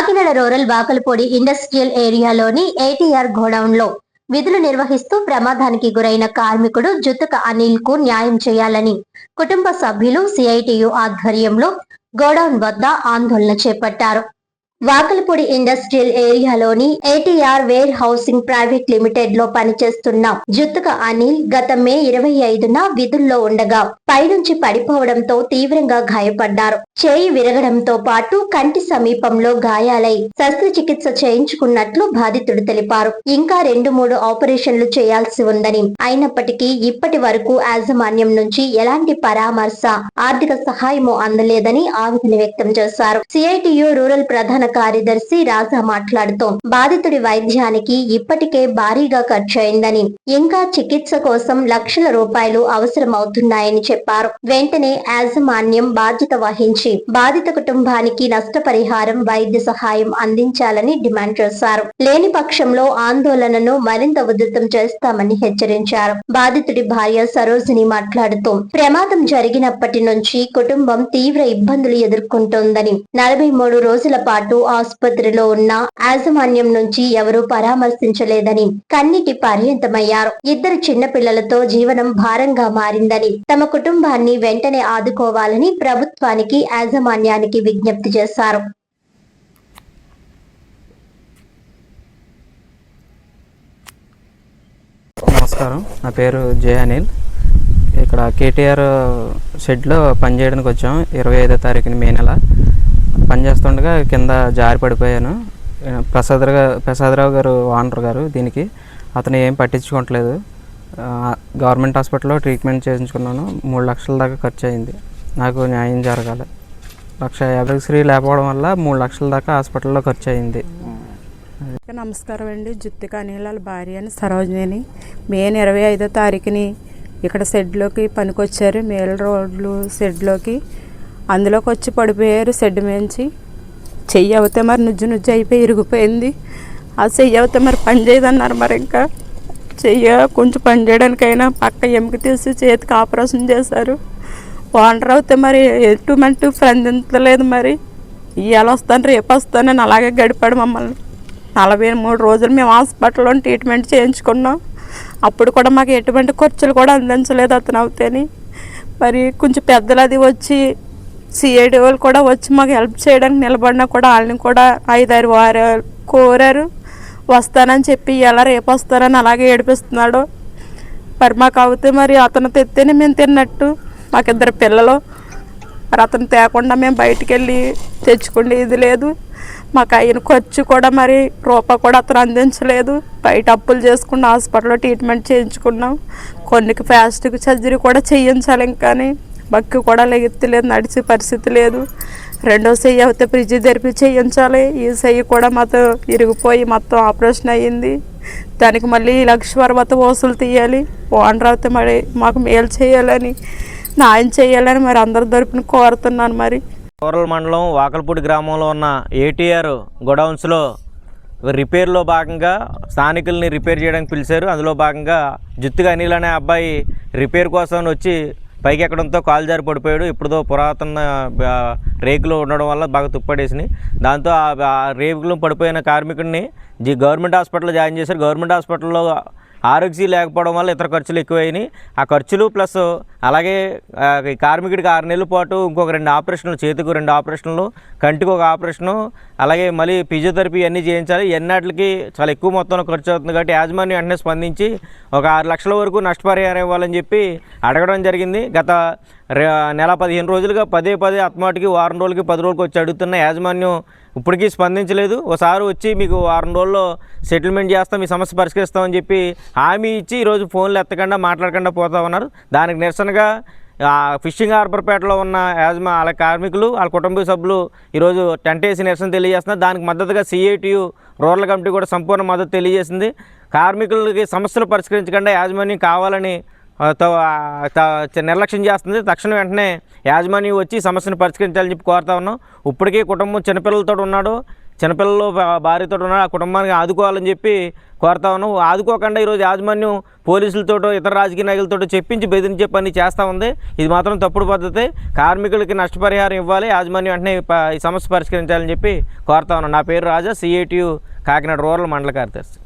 Kakinada rural Vakalapudi industrial ఏరియాలోని ATR గోడౌన్లో విధులు నిర్వహిస్తూ ప్రమాదానికి గురైన కార్మికుడు జుతుక అనిల్ కు న్యాయం చేయాలని కుటుంబ సభ్యులు సిఐటియు ఆధ్వర్యంలో గోడౌన్ వద్ద ఆందోళన చేపట్టారు. వాకలపూడి ఇండస్ట్రియల్ ఏరియాలోని ATR warehousing private limited లో పనిచేస్తున్న జుత్తుక అనిల్ గత మే 25న విధుల్లో ఉండగా పైనుంచి పడిపోవడంతో తీవ్రంగా గాయపడ్డారు. చేయి విరగడంతో పాటు కంటి సమీపంలో గాయాలై శస్త్రచికిత్స చేయించుకున్నట్లు బాధితుడు తెలిపారు. ఇంకా 2-3 ఆపరేషన్లు చేయాల్సి ఉందని, అయినప్పటికీ ఇప్పటి వరకు యాజమాన్యం నుంచి ఎలాంటి పరామర్శ, ఆర్థిక సహాయము అందలేదని ఆవేదన వ్యక్తం చేశారు. సిఐటియు రూరల్ ప్రధాన కార్యదర్శి రాజా మాట్లాడుతూ బాధితుడి వైద్యానికి ఇప్పటికే భారీగా ఖర్చయిందని, ఇంకా చికిత్స కోసం లక్షల రూపాయలు అవసరమవుతున్నాయని చెప్పారు. వెంటనే యాజమాన్యం బాధ్యత వహించి బాధిత కుటుంబానికి నష్టపరిహారం, వైద్య సహాయం అందించాలని డిమాండ్ చేశారు. లేని పక్షంలో ఆందోళనను మరింత ఉధృతం చేస్తామని హెచ్చరించారు. బాధితుడి భార్య సరోజిని మాట్లాడుతూ ప్రమాదం జరిగినప్పటి నుంచి కుటుంబం తీవ్ర ఇబ్బందులు ఎదుర్కొంటోందని, 43 రోజుల పాటు ఆసుపత్రిలో ఉన్న యాజమాన్యం నుంచి ఎవరూ పరామర్శించలేదని కన్నీటి పర్యంతమయ్యారు. 2 చిన్న పిల్లలతో జీవనం భారంగా మారిందని, తమ కుటుంబాన్ని వెంటనే ఆదుకోవాలని ప్రభుత్వానికి, యాజమాన్యానికి విజ్ఞప్తి చేశారు. నమస్కారం, నా పేరు జే అనిల్. ఇక్కడ కేటీఆర్ షెడ్లో పనిచేయడానికి వచ్చాం. 25వ తారీఖున మే నెల పనిచేస్తుండగా కింద జారి పడిపోయాను. ప్రసాదరావు గారు ఓనర్ గారు దీనికి, అతను ఏం పట్టించుకోవట్లేదు. గవర్నమెంట్ హాస్పిటల్లో ట్రీట్మెంట్ చేయించుకున్నాను. 3 లక్షల దాకా ఖర్చు అయింది. నాకు న్యాయం జరగాలి. 1,50,000 లేకపోవడం వల్ల 3 లక్షల దాకా హాస్పిటల్లో ఖర్చు అయింది. నమస్కారం అండి. జుత్తుక అనిల్ వాళ్ళ భార్య అని సరోజిని. మే 25వ తారీఖుని ఇక్కడ షెడ్లోకి పనికొచ్చారు. మేల్ రోడ్లు షెడ్లోకి, అందులోకి వచ్చి పడిపోయారు. షెడ్ మేంచి చెయ్యి అవుతే మరి నుజ్జు అయిపోయి ఇరిగిపోయింది. ఆ చెయ్యి అవుతే మరి పని చేయదన్నారు. మరి ఇంకా చెయ్యి కొంచెం పని చేయడానికైనా పక్క ఎముక తీసి చేతికి ఆపరేషన్ చేశారు. ఓనర్ అవుతే మరి ఎటువంటి స్పందించలేదు. మరి ఇవాళ వస్తాను, రేపు వస్తానని అలాగే గడిపాడు మమ్మల్ని. 43 రోజులు మేము హాస్పిటల్లో ట్రీట్మెంట్ చేయించుకున్నాం. అప్పుడు కూడా మాకు ఎటువంటి ఖర్చులు కూడా అందించలేదు అతను అవుతేని. మరి కొంచెం పెద్దలు అది వచ్చి సిఐడి వాళ్ళు కూడా వచ్చి మాకు హెల్ప్ చేయడానికి నిలబడినా కూడా వాళ్ళని కూడా 5-6 వారాలు కోరారు. వస్తానని చెప్పి ఎలా రేపు వస్తానని అలాగే ఏడిపిస్తున్నాడు. మరి మాకు అవుతే మరి అతను తెత్తేనే మేము తిన్నట్టు. మాకు 2 పిల్లలు, మరి అతను తేకుండా మేము బయటికి వెళ్ళి తెచ్చుకునే ఇది లేదు. మాకు అయిన ఖర్చు కూడా మరి రూపాయి కూడా అతను అందించలేదు. బయట అప్పులు చేసుకున్న హాస్పిటల్లో ట్రీట్మెంట్ చేయించుకున్నాం. కొన్నికి ఫాస్ట్గా సర్జరీ కూడా చేయించాలి. ఇంకాని బక్కి కూడా లెగెత్తలేదు, నడిచే పరిస్థితి లేదు. 2వ చెయ్యి అయితే ఫిజియోథెరపీ చేయించాలి. ఈ చెయ్యి కూడా మాతో ఇరిగిపోయి మొత్తం ఆపరేషన్ అయ్యింది. దానికి మళ్ళీ 1 లక్ష వరకు వసూలు తీయాలి. ఓనర్ అయితే మరి మాకు మేలు చేయాలని, న్యాయం చేయాలని మరి అందరి తరపున కోరుతున్నాను. మరి రూరల్ మండలం వాకలపూడి గ్రామంలో ఉన్న ఏటీఆర్ గోడౌన్స్లో రిపేర్లో భాగంగా స్థానికుల్ని రిపేర్ చేయడానికి పిలిచారు. అందులో భాగంగా జుత్తుక అనిల్ అనే అబ్బాయి రిపేర్ కోసం వచ్చి పైకి ఎక్కడంతో కాలు జారి పడిపోయాడు. ఇప్పుడు పురాతన రేకులు ఉండడం వల్ల బాగా తుప్పడేసినాయి. దాంతో ఆ రేకులు పడిపోయిన కార్మికుడిని గవర్నమెంట్ హాస్పిటల్లో జాయిన్ చేశారు. గవర్నమెంట్ హాస్పిటల్లో ఆరోగ్యశ్రీ లేకపోవడం వల్ల ఇతర ఖర్చులు ఎక్కువైనాయి. ఆ ఖర్చులు ప్లస్ అలాగే కార్మికుడికి 6 నెలల పాటు ఇంకొక 2 ఆపరేషన్లు, చేతికి 2 ఆపరేషన్లు, కంటికి 1 ఆపరేషను, అలాగే మళ్ళీ ఫిజియోథెరపీ అన్నీ చేయించాలి. ఎన్నాటికి చాలా ఎక్కువ మొత్తంలో ఖర్చు అవుతుంది. కాబట్టి యాజమాన్యం వెంటనే స్పందించి ఒక 6 లక్షల వరకు నష్టపరిహారం ఇవ్వాలని చెప్పి అడగడం జరిగింది. గత నెల 15 రోజులుగా పదే అత్మాటికి వారం రోజులకి 10 రోజులకి వచ్చి అడుగుతున్న యాజమాన్యం ఇప్పటికీ స్పందించలేదు. ఒకసారి వచ్చి మీకు 6 రోజుల్లో సెటిల్మెంట్ చేస్తాం, మీ సమస్య పరిష్కరిస్తామని చెప్పి హామీ ఇచ్చి ఈరోజు ఫోన్లు ఎత్తకుండా మాట్లాడకుండా పోతా ఉన్నారు. దానికి నిరసనగా ఫిషింగ్ హార్బర్పేటలో ఉన్న వాళ్ళ కార్మికులు, వాళ్ళ కుటుంబ సభ్యులు ఈరోజు టెంట్ వేసి నిరసన తెలియజేస్తున్నారు. దానికి మద్దతుగా సిఐటియు రూరల్ కమిటీ కూడా సంపూర్ణ మద్దతు తెలియజేసింది. కార్మికులకి సమస్యలు పరిష్కరించకుండా యాజమాన్యం కావాలని నిర్లక్ష్యం చేస్తుంది. తక్షణం వెంటనే యాజమాన్యం వచ్చి సమస్యను పరిష్కరించాలని చెప్పి కోరుతా ఉన్నాం. ఇప్పటికీ కుటుంబం చిన్నపిల్లలతో ఉన్నాడు. చిన్నపిల్లలు భార్యతో ఉన్న ఆ కుటుంబానికి ఆదుకోవాలని చెప్పి కోరుతా ఉన్నాం. ఆదుకోకుండా ఈరోజు యాజమాన్యం పోలీసులతోటో ఇతర రాజకీయ నాయకులతో చెప్పించి బెదిరించే పని చేస్తూ ఉంది. ఇది మాత్రం తప్పుడు పద్ధతి. కార్మికులకి నష్టపరిహారం ఇవ్వాలి, యాజమాన్యం వెంటనే ఈ సమస్య పరిష్కరించాలని చెప్పి కోరుతా ఉన్నాం. నా పేరు రాజా, CITU కాకినాడ రూరల్ మండల కార్యదర్శి.